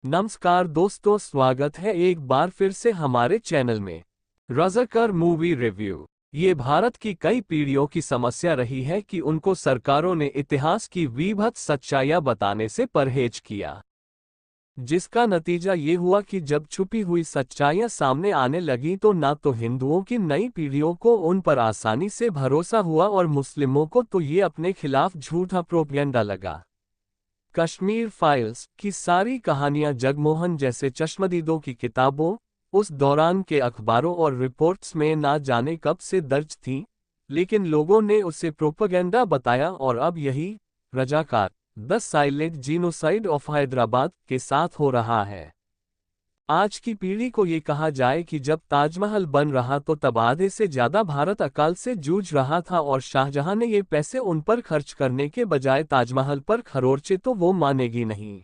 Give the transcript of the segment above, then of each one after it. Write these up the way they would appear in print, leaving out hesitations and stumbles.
नमस्कार दोस्तों, स्वागत है एक बार फिर से हमारे चैनल में। रज़ाकार मूवी रिव्यू। ये भारत की कई पीढ़ियों की समस्या रही है कि उनको सरकारों ने इतिहास की विभत्स सच्चाइयां बताने से परहेज किया, जिसका नतीजा ये हुआ कि जब छुपी हुई सच्चाइयां सामने आने लगी तो ना तो हिंदुओं की नई पीढ़ियों को उन पर आसानी से भरोसा हुआ और मुस्लिमों को तो ये अपने खिलाफ झूठा प्रोपेगेंडा लगा। कश्मीर फाइल्स की सारी कहानियां जगमोहन जैसे चश्मदीदों की किताबों, उस दौरान के अखबारों और रिपोर्ट्स में ना जाने कब से दर्ज थीं, लेकिन लोगों ने उसे प्रोपेगेंडा बताया और अब यही Razakar the silent genocide of Hyderabad के साथ हो रहा है। आज की पीढ़ी को ये कहा जाए कि जब ताजमहल बन रहा तो तब आधे से ज्यादा भारत अकाल से जूझ रहा था और शाहजहां ने ये पैसे उन पर खर्च करने के बजाय ताजमहल पर खरोचे तो वो मानेगी नहीं।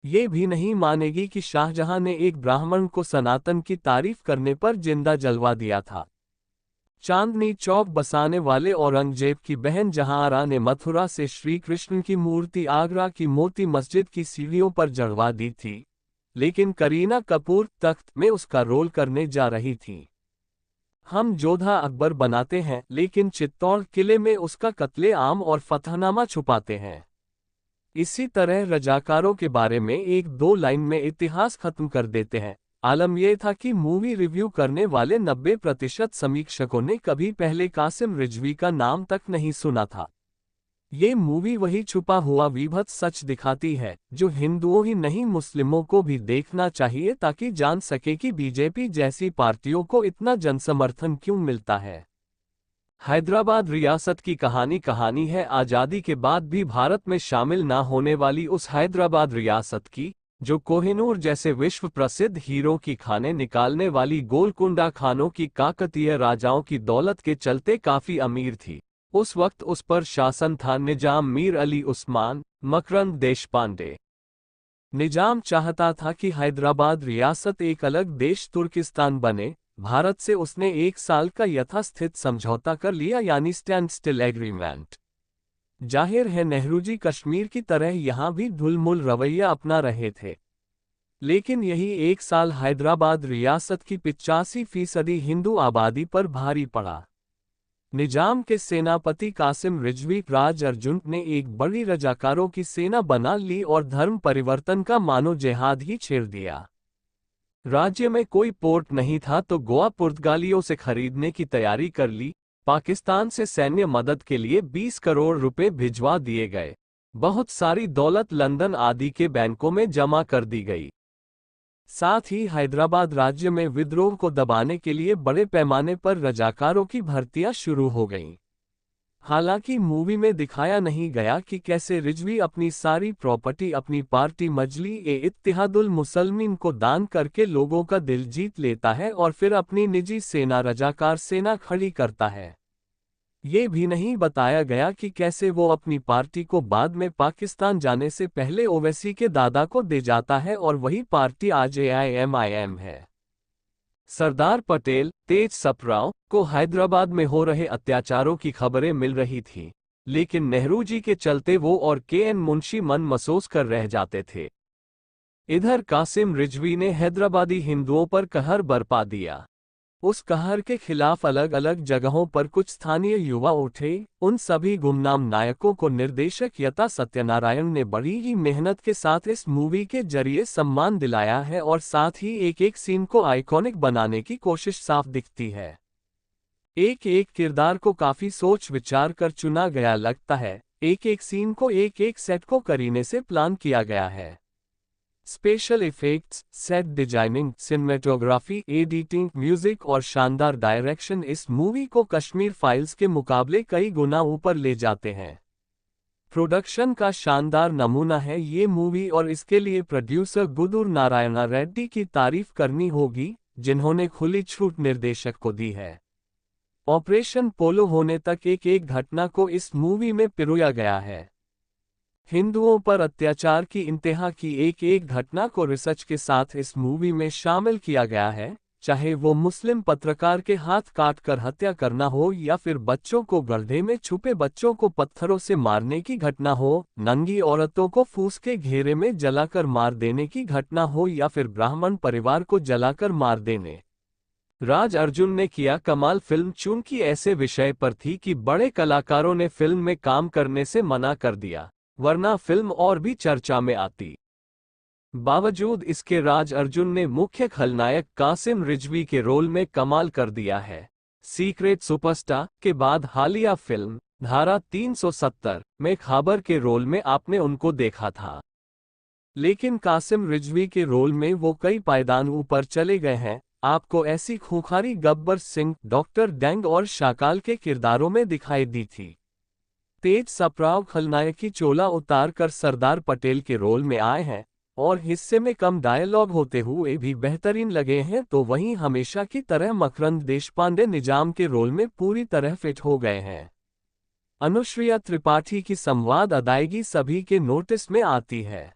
ये भी नहीं मानेगी कि शाहजहां ने एक ब्राह्मण को सनातन की तारीफ करने पर जिंदा जलवा दिया था। चांदनी चौक बसाने वाले औरंगजेब की बहन जहांआरा ने मथुरा से श्री कृष्ण की मूर्ति आगरा की मोती मस्जिद की सीढ़ियों पर जड़वा दी थी, लेकिन करीना कपूर तख्त में उसका रोल करने जा रही थी। हम जोधा अकबर बनाते हैं लेकिन चित्तौड़ किले में उसका कत्ले आम और फतहनामा छुपाते हैं। इसी तरह रजाकारों के बारे में एक दो लाइन में इतिहास खत्म कर देते हैं। आलम यह था कि मूवी रिव्यू करने वाले 90% समीक्षकों ने कभी पहले कासिम रिजवी का नाम तक नहीं सुना था। ये मूवी वही छुपा हुआ विभत्स सच दिखाती है जो हिंदुओं ही नहीं मुस्लिमों को भी देखना चाहिए, ताकि जान सके कि बीजेपी जैसी पार्टियों को इतना जनसमर्थन क्यों मिलता है। हैदराबाद रियासत की कहानी है आज़ादी के बाद भी भारत में शामिल ना होने वाली उस हैदराबाद रियासत की, जो कोहिनूर जैसे विश्व प्रसिद्ध हीरो की खाने निकालने वाली गोलकुंडा खानों की काकतीय राजाओं की दौलत के चलते काफी अमीर थी। उस वक्त उस पर शासन था निजाम मीर अली उस्मान मकरंद देशपांडे। निजाम चाहता था कि हैदराबाद रियासत एक अलग देश तुर्किस्तान बने। भारत से उसने 1 साल का यथास्थित समझौता कर लिया, यानी स्टैंड स्टिल एग्रीमेंट। जाहिर है नेहरू जी कश्मीर की तरह यहां भी ढुलमुल रवैया अपना रहे थे, लेकिन यही 1 साल हैदराबाद रियासत की 85% हिंदू आबादी पर भारी पड़ा। निजाम के सेनापति कासिम रिजवी राज अर्जुन ने एक बड़ी रजाकारों की सेना बना ली और धर्म परिवर्तन का मानो जिहाद ही छेड़ दिया। राज्य में कोई पोर्ट नहीं था तो गोवा पुर्तगालियों से खरीदने की तैयारी कर ली। पाकिस्तान से सैन्य मदद के लिए 20 करोड़ रुपए भिजवा दिए गए। बहुत सारी दौलत लंदन आदि के बैंकों में जमा कर दी गई। साथ ही हैदराबाद राज्य में विद्रोह को दबाने के लिए बड़े पैमाने पर रजाकारों की भर्तियां शुरू हो गईं। हालांकि मूवी में दिखाया नहीं गया कि कैसे रिजवी अपनी सारी प्रॉपर्टी अपनी पार्टी मजली-ए-इत्तिहादुल मुसलमीन को दान करके लोगों का दिल जीत लेता है और फिर अपनी निजी सेना रजाकार सेना खड़ी करता है। ये भी नहीं बताया गया कि कैसे वो अपनी पार्टी को बाद में पाकिस्तान जाने से पहले ओवैसी के दादा को दे जाता है और वही पार्टी आज AIMIM है। सरदार पटेल तेज सप्राव को हैदराबाद में हो रहे अत्याचारों की खबरें मिल रही थीं, लेकिन नेहरू जी के चलते वो और KN मुंशी मन मसोस कर रह जाते थे। इधर कासिम रिजवी ने हैदराबादी हिंदुओं पर कहर बरपा दिया। उस कहर के खिलाफ अलग अलग जगहों पर कुछ स्थानीय युवा उठे। उन सभी गुमनाम नायकों को निर्देशक यता सत्यनारायण ने बड़ी ही मेहनत के साथ इस मूवी के जरिए सम्मान दिलाया है और साथ ही एक एक सीन को आइकॉनिक बनाने की कोशिश साफ दिखती है। एक एक किरदार को काफी सोच विचार कर चुना गया लगता है। एक एक सीन को एक एक सेट को करीने से प्लान किया गया है। Special effects, set designing, cinematography, editing, music और शानदार डायरेक्शन इस मूवी को कश्मीर फाइल्स के मुकाबले कई गुना ऊपर ले जाते हैं। प्रोडक्शन का शानदार नमूना है ये मूवी और इसके लिए प्रोड्यूसर गुदुर नारायणा रेड्डी की तारीफ करनी होगी, जिन्होंने खुली छूट निर्देशक को दी है। ऑपरेशन पोलो होने तक एक एक घटना को इस मूवी में पिरोया गया है। हिंदुओं पर अत्याचार की इंतहा की एक एक घटना को रिसर्च के साथ इस मूवी में शामिल किया गया है। चाहे वो मुस्लिम पत्रकार के हाथ काटकर हत्या करना हो या फिर बच्चों को गड्ढे में छुपे बच्चों को पत्थरों से मारने की घटना हो, नंगी औरतों को फूस के घेरे में जलाकर मार देने की घटना हो या फिर ब्राह्मण परिवार को जलाकर मार देने। राज अर्जुन ने किया कमाल। फिल्म चूंकि ऐसे विषय पर थी कि बड़े कलाकारों ने फिल्म में काम करने से मना कर दिया, वरना फिल्म और भी चर्चा में आती। बावजूद इसके राज अर्जुन ने मुख्य खलनायक कासिम रिजवी के रोल में कमाल कर दिया है। सीक्रेट सुपरस्टार के बाद हालिया फिल्म धारा 370 में खाबर के रोल में आपने उनको देखा था, लेकिन कासिम रिजवी के रोल में वो कई पायदान ऊपर चले गए हैं। आपको ऐसी खूंखारी गब्बर सिंह, डॉक्टर डैंग और शाकाल के किरदारों में दिखाई दी थी। तेज सप्राव खलनायक की चोला उतार कर सरदार पटेल के रोल में आए हैं और हिस्से में कम डायलॉग होते हुए भी बेहतरीन लगे हैं। तो वहीं हमेशा की तरह मकरंद देशपांडे निजाम के रोल में पूरी तरह फिट हो गए हैं। अनुश्रिया त्रिपाठी की संवाद अदायगी सभी के नोटिस में आती है,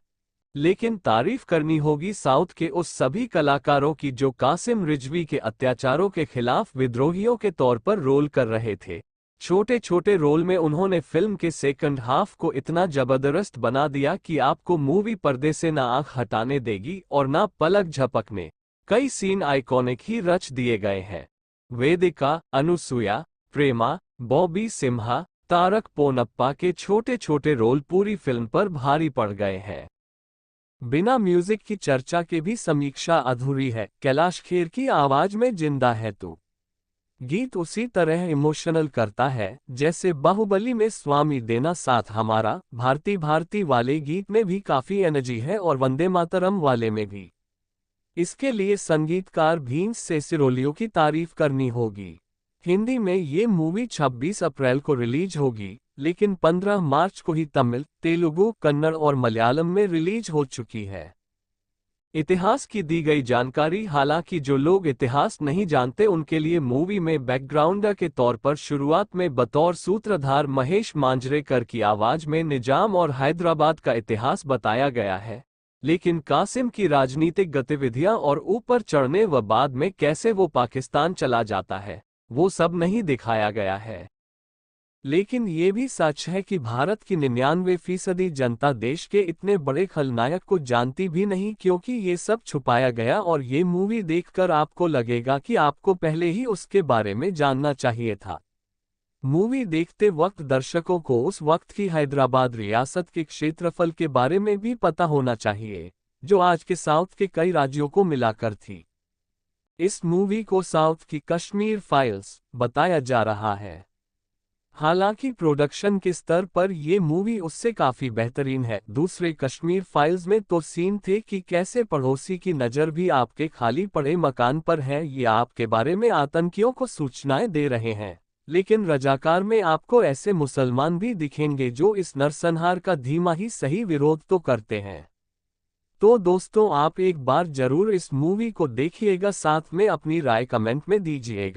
लेकिन तारीफ करनी होगी साउथ के उस सभी कलाकारों की जो कासिम रिजवी के अत्याचारों के खिलाफ विद्रोहियों के तौर पर रोल कर रहे थे। छोटे छोटे रोल में उन्होंने फिल्म के सेकंड हाफ को इतना जबरदस्त बना दिया कि आपको मूवी पर्दे से ना आंख हटाने देगी और ना पलक झपकने। कई सीन आइकॉनिक ही रच दिए गए हैं। वेदिका, अनुसुया, प्रेमा, बॉबी सिम्हा, तारक पोनप्पा के छोटे छोटे रोल पूरी फिल्म पर भारी पड़ गए हैं। बिना म्यूजिक की चर्चा के भी समीक्षा अधूरी है। कैलाश खेर की आवाज में जिंदा है तू गीत उसी तरह इमोशनल करता है जैसे बाहुबली में स्वामी देना साथ हमारा। भारती भारती वाले गीत में भी काफी एनर्जी है और वंदे मातरम वाले में भी। इसके लिए संगीतकार भीम्स सेसिरोलियो की तारीफ करनी होगी। हिंदी में ये मूवी 26 अप्रैल को रिलीज होगी, लेकिन 15 मार्च को ही तमिल, तेलुगु, कन्नड़ और मलयालम में रिलीज हो चुकी है। इतिहास की दी गई जानकारी। हालांकि जो लोग इतिहास नहीं जानते उनके लिए मूवी में बैकग्राउंडर के तौर पर शुरुआत में बतौर सूत्रधार महेश मांजरेकर की आवाज में निजाम और हैदराबाद का इतिहास बताया गया है, लेकिन कासिम की राजनीतिक गतिविधियां और ऊपर चढ़ने व बाद में कैसे वो पाकिस्तान चला जाता है, वो सब नहीं दिखाया गया है। लेकिन ये भी सच है कि भारत की 99% जनता देश के इतने बड़े खलनायक को जानती भी नहीं, क्योंकि ये सब छुपाया गया और ये मूवी देखकर आपको लगेगा कि आपको पहले ही उसके बारे में जानना चाहिए था। मूवी देखते वक्त दर्शकों को उस वक्त की हैदराबाद रियासत के क्षेत्रफल के बारे में भी पता होना चाहिए, जो आज के साउथ के कई राज्यों को मिलाकर थी। इस मूवी को साउथ की कश्मीर फाइल्स बताया जा रहा है। हालांकि प्रोडक्शन के स्तर पर ये मूवी उससे काफी बेहतरीन है। दूसरे कश्मीर फाइल्स में तो सीन थे कि कैसे पड़ोसी की नज़र भी आपके खाली पड़े मकान पर है, ये आपके बारे में आतंकियों को सूचनाएं दे रहे हैं। लेकिन रजाकार में आपको ऐसे मुसलमान भी दिखेंगे जो इस नरसंहार का धीमा ही सही विरोध तो करते हैं। तो दोस्तों, आप एक बार जरूर इस मूवी को देखिएगा, साथ में अपनी राय कमेंट में दीजिएगा।